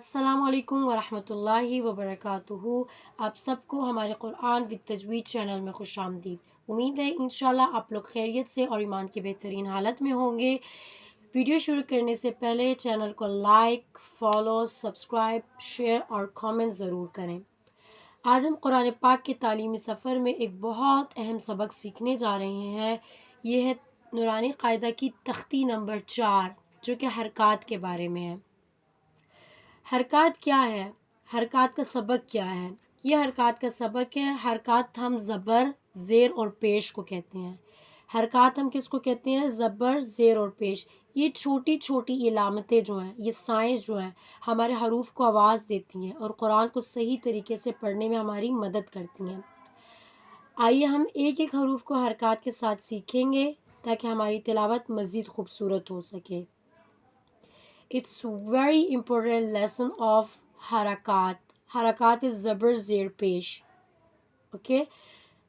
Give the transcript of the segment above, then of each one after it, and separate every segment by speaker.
Speaker 1: السلام علیکم ورحمۃ اللہ وبرکاتہ۔ آپ سب کو ہمارے قرآن ود تجوید چینل میں خوش آمدید۔ امید ہے انشاءاللہ آپ لوگ خیریت سے اور ایمان کی بہترین حالت میں ہوں گے۔ ویڈیو شروع کرنے سے پہلے چینل کو لائک، فالو، سبسکرائب، شیئر اور کامنٹ ضرور کریں۔ آج ہم قرآن پاک کے تعلیمی سفر میں ایک بہت اہم سبق سیکھنے جا رہے ہیں۔ یہ ہے نورانی قاعدہ کی تختی نمبر 4 جو کہ حرکات کے بارے میں ہے۔ حرکات کیا ہے؟ حرکات کا سبق کیا ہے؟ یہ حرکات کا سبق ہے۔ حرکات ہم زبر، زیر اور پیش کو کہتے ہیں۔ حرکات ہم کس کو کہتے ہیں؟ زبر، زیر اور پیش۔ یہ چھوٹی چھوٹی علامتیں جو ہیں، یہ سائنز جو ہیں، ہمارے حروف کو آواز دیتی ہیں اور قرآن کو صحیح طریقے سے پڑھنے میں ہماری مدد کرتی ہیں۔ آئیے ہم ایک ایک حروف کو حرکات کے ساتھ سیکھیں گے تاکہ ہماری تلاوت مزید خوبصورت ہو سکے۔ It's very important lesson of حرکات۔ حرکات is زبر، زیر، پیش۔ اوکے،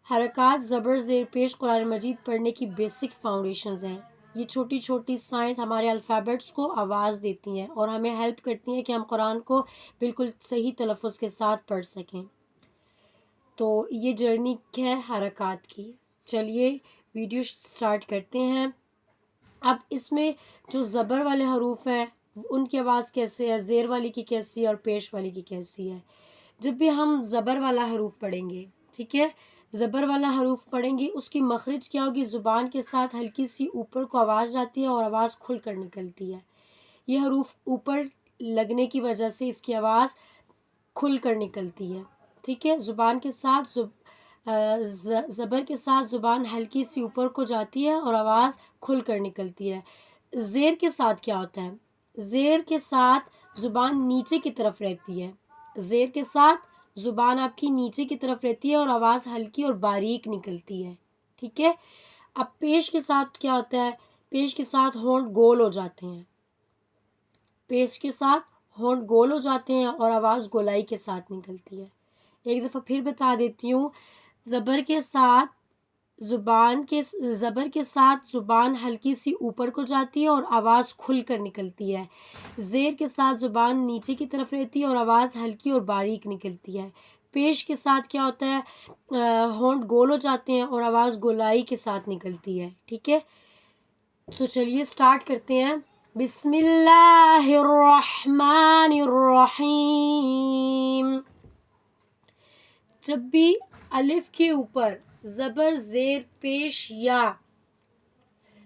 Speaker 1: حرکات، زبر، زیر، پیش قرآن مجید پڑھنے کی بیسک فاؤنڈیشنز ہیں۔ یہ چھوٹی چھوٹی سائنس ہمارے الفابیٹس کو آواز دیتی ہیں اور ہمیں ہیلپ کرتی ہیں کہ ہم قرآن کو بالکل صحیح تلفظ کے ساتھ پڑھ سکیں۔ تو یہ جرنی ہے حرکات کی۔ چلیے ویڈیو سٹارٹ کرتے ہیں۔ اب اس میں جو زبر والے حروف ہیں ان کی آواز کیسے ہے، زیر والی کی کیسی ہے اور پیش والی کی کیسی ہے۔ جب بھی ہم زبر والا حروف پڑھیں گے، ٹھیک ہے، زبر والا حروف پڑھیں گے، اس کی مخرج کیا ہوگی؟ زبان کے ساتھ ہلکی سی اوپر کو آواز جاتی ہے اور آواز کھل کر نکلتی ہے۔ یہ حروف اوپر لگنے کی وجہ سے اس کی آواز کھل کر نکلتی ہے، ٹھیک ہے۔ زبان کے ساتھ زبر کے ساتھ زبان ہلکی سی اوپر کو جاتی ہے اور آواز کھل کر نکلتی ہے۔ زیر کے ساتھ کیا ہوتا ہے؟ زیر کے ساتھ زبان نیچے کی طرف رہتی ہے۔ زیر کے ساتھ زبان آپ کی نیچے کی طرف رہتی ہے اور آواز ہلکی اور باریک نکلتی ہے، ٹھیک ہے۔ اب پیش کے ساتھ کیا ہوتا ہے؟ پیش کے ساتھ ہونٹ گول ہو جاتے ہیں۔ پیش کے ساتھ ہونٹ گول ہو جاتے ہیں اور آواز گولائی کے ساتھ نکلتی ہے۔ ایک دفعہ پھر بتا دیتی ہوں۔ زبر کے ساتھ زبان ہلکی سی اوپر کو جاتی ہے اور آواز کھل کر نکلتی ہے۔ زیر کے ساتھ زبان نیچے کی طرف رہتی ہے اور آواز ہلکی اور باریک نکلتی ہے۔ پیش کے ساتھ کیا ہوتا ہے؟ ہونٹ گول ہو جاتے ہیں اور آواز گولائی کے ساتھ نکلتی ہے، ٹھیک ہے۔ تو چلیے سٹارٹ کرتے ہیں۔ بسم اللہ الرحمن الرحیم۔ جب بھی الف کے اوپر زبر، زیر، پیش یا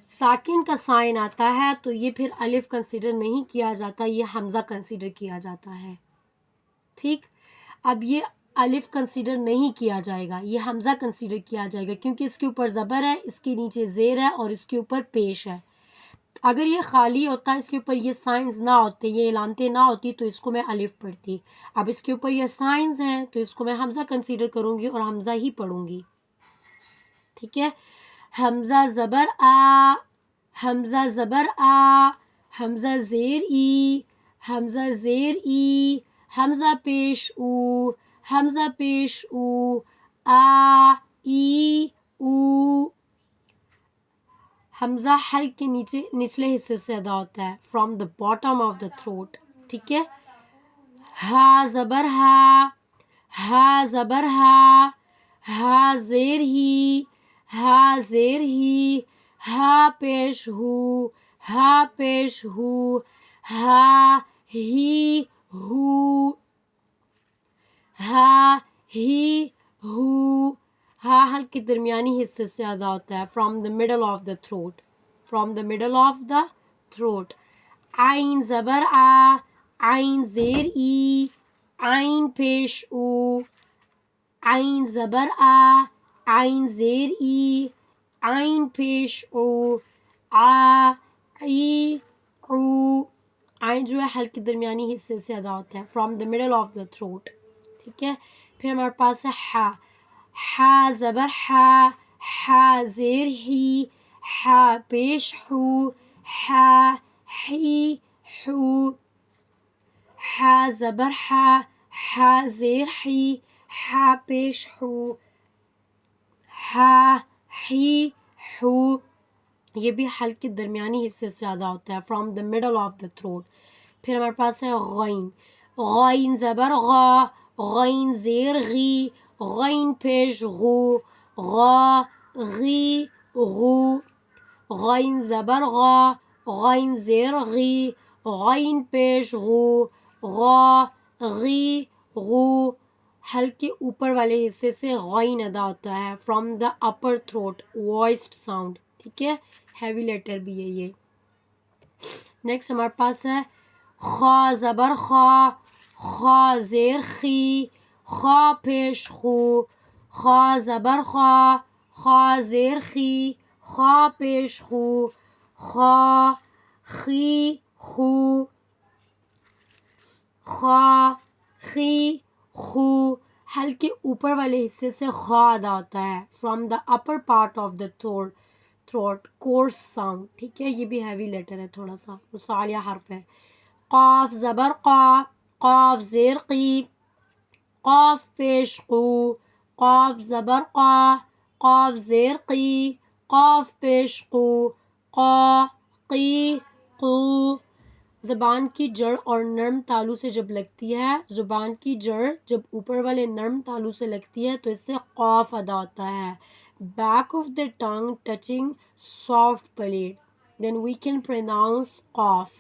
Speaker 1: ساکن کا سائن آتا ہے تو یہ پھر الف کنسیڈر نہیں کیا جاتا، یہ حمزہ کنسیڈر کیا جاتا ہے، ٹھیک۔ اب یہ الف کنسیڈر نہیں کیا جائے گا، یہ حمزہ کنسیڈر کیا جائے گا کیونکہ اس کے اوپر زبر ہے، اس کے نیچے زیر ہے اور اس کے اوپر پیش ہے۔ اگر یہ خالی ہوتا، اس کے اوپر یہ سائنز نہ ہوتے، یہ علامتیں نہ ہوتی تو اس کو میں الف پڑھتی۔ اب اس کے اوپر یہ سائنز ہیں تو اس کو میں حمزہ کنسیڈر کروں گی اور حمزہ ہی پڑھوں گی، ٹھیک ہے۔ حمزہ زبر آ، حمزہ زبر آ، حمزہ زیر ای، حمزہ زیر ای، حمزہ پیش او، حمزہ پیش او، آ، ای، او۔ حمزہ حلق کے نچلے حصے سے ادا ہوتا ہے، from the bottom of the throat, ٹھیک ہے۔ ہا زبر ہا، ہا زبر ہا، ہا زیر ہی، ہا زیر ہی، ہا پیش ہو، ہا پیش ہو، ہا ہی ہو، ہا ہی ہو۔ ہا حلق کے درمیانی حصے سے ادا ہوتا ہے، from the middle of the throat, from the middle of the throat. عین زبر آ، عین زیر ای، عین پیش او، عین زبر آ، عین زیر ای، عین پیش او، آ، ای، او۔ عین جو ہے حلق کے درمیانی حصے سے ادا ہوتا ہے، from the middle of the throat, ٹھیک ہے۔ پھر ہمارے پاس ہے ہا، ہا زبر ہا، ہا زیر ہی، ہا پیش ہو، ہا ہی ہو، ہا زبر ہا، ہا زیر ہی، ہا پیش ہو، ہا ہی ہو۔ یہ بھی حلق کے درمیانی حصے سے ادا ہوتا ہے، from the middle of the throat. پھر ہمارے پاس ہے غین، غائن زبر غا، غین زیر غی، غین پیش غو، غا غی غو، غین زبر غا، غین زیر غی، غین پیش غو، غا غی غو. حلق کے اوپر والے حصے سے غین ادا ہوتا ہے from the upper throat, voiced sound. ٹھیک ہے، ہیوی لیٹر بھی ہے یہ. نیکسٹ ہمارے پاس ہے خا زبر خا، خا زیر خی، خا پیش خو، خا زبر خا، خا زیر خی، خا پیش خو، خا خی خو، خا خی خو. حلق کے اوپر والے حصے سے خا ادا ہوتا ہے from the upper part of the throat, course sound. ٹھیک ہے، یہ بھی ہیوی لیٹر ہے، تھوڑا سا مستعلیہ حرف ہے. قاف زبر قا، قاف زیر قی، قاف پیش قو، قاف زبر قا، قاف زیر قی، قاف پیش قو، قا قی قو. زبان کی جڑ اور نرم تالو سے جب لگتی ہے، زبان کی جڑ جب اوپر والے نرم تالو سے لگتی ہے تو اس سے قاف ادا ہوتا ہے. Back of the tongue touching soft palate then we can pronounce قاف.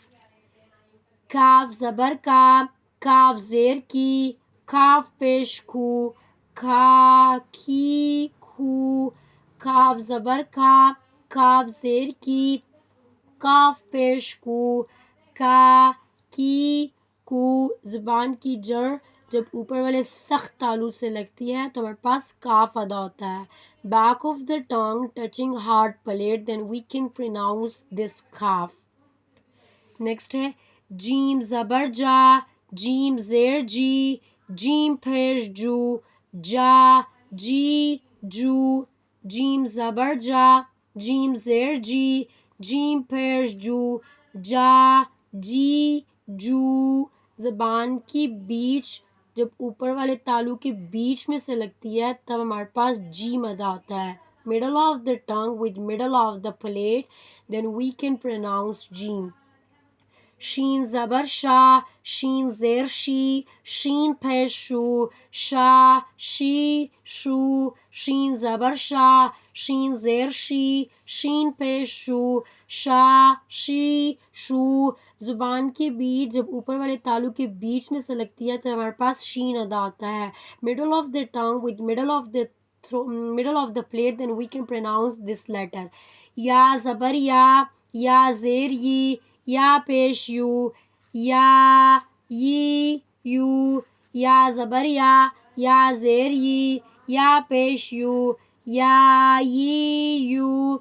Speaker 1: کاف زبر کا، کاف زیر کی، کاف پیش کھو، کھا کھی کھو، کاف زبر کا، کاف زیر کی، کاف پیش کو، کا کی کو. زبان کی جڑ جب اوپر والے سخت تالو سے لگتی ہے تو ہمارے پاس کاف ادا ہوتا ہے. Back of the tongue touching hard plate then we can pronounce this کاف. نیکسٹ ہے جیم زبر جا، جیم زیر جی، جیم پیش جو، جا جی جو، جیم زبر جا، جیم زیر جی، جیم پیش جو، جا جی جو. زبان کی بیچ جب اوپر والے تالو کے بیچ میں سے لگتی ہے تب ہمارے پاس جیم ادا ہوتا ہے. middle of the tongue with middle of the plate then we can pronounce جیم. شین زبر شا، شین زیر شی، شین پیش شو، شا شی شو، شین زبر شا، شین زیر شی، شین پیش شو، شا شی شو. زبان کے بیچ جب اوپر والے تالو کے بیچ میں سے لگتی ہے تو ہمارے پاس شین ادا ہوتا ہے. middle of the tongue with middle of the plate then we can pronounce this letter. یا زبر یا زیر ی، یا پیش یو، یا ی یو، یا زبر یا زیر ی، یا پیش یو، یا ی یو.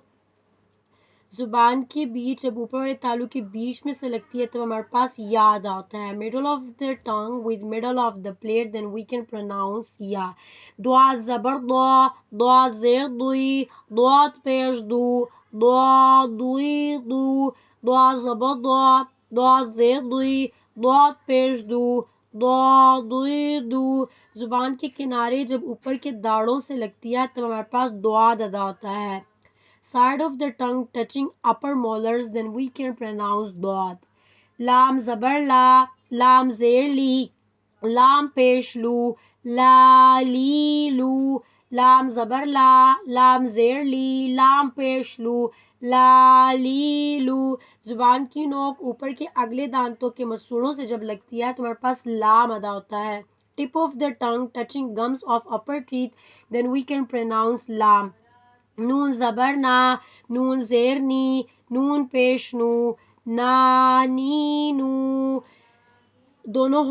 Speaker 1: زبان کے بیچ جب اوپر والے تالو کے بیچ میں سے لگتی ہے تو ہمارے پاس یا ادا ہوتا ہے. middle of the tongue with middle of the plate then we can pronounce یا. ضاد زبر ضا، ضاد زیر دوی، ضاد پیش دو، ضاد دوی دو، ضاد زبر ضا، ضاد زیر دوی، ضاد پیش دو، ضاد دوی دو. زبان کے کنارے جب اوپر کے داڑوں سے لگتی ہے تب ہمارے پاس ضاد ادا ہوتا ہے. side of the tongue touching upper molars then we can pronounce ضاد. لام زبر لا، لام زیر لی، لام پیش لو، لا لی لو، لام زبر لا، لام زیر لی، لام پیش لو، لا لی لو. زبان کی نوک اوپر کے اگلے دانتوں کے مسوڑوں سے جب لگتی ہے تو ہمارے پاس لام ادا ہوتا ہے. tip of the tongue touching gums of upper teeth then we can pronounce لام. نون زبر نا، نون زیر نی، نون پیش نو، نا نی نو. دونوں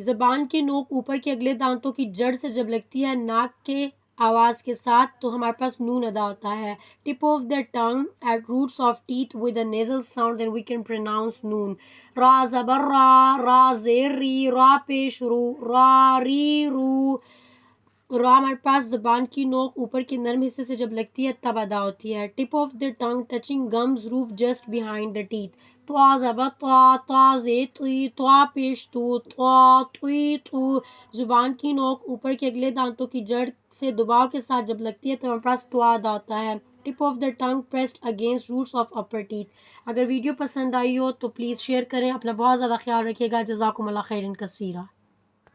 Speaker 1: زبان کی نوک اوپر کے اگلے دانتوں کی جڑ سے جب لگتی ہے ناک کے آواز کے ساتھ تو ہمارے پاس نون ادا ہوتا ہے. tip of the tongue at roots of teeth with a nasal sound then we can pronounce نون. را زبر را، را زیر ری، را پیش رو، را ری رو. را ہمارے پاس زبان کی نوک اوپر کے نرم حصے سے جب لگتی ہے تب ادا ہوتی ہے. tip of the tongue touching gums roof just behind the teeth. طا زبر طا، طا زیر طی، طا پیش تو، طا طی تو. زبان کی نوک اوپر کے اگلے دانتوں کی جڑ سے دباؤ کے ساتھ جب لگتی ہے تو ہمارے پاس طا ادا ہوتا ہے. Tip of the tongue pressed against roots of upper teeth. اگر ویڈیو پسند آئی ہو تو پلیز شیئر کریں. اپنا بہت زیادہ خیال رکھیے گا. جزاکم اللہ خیرن کثیرہ.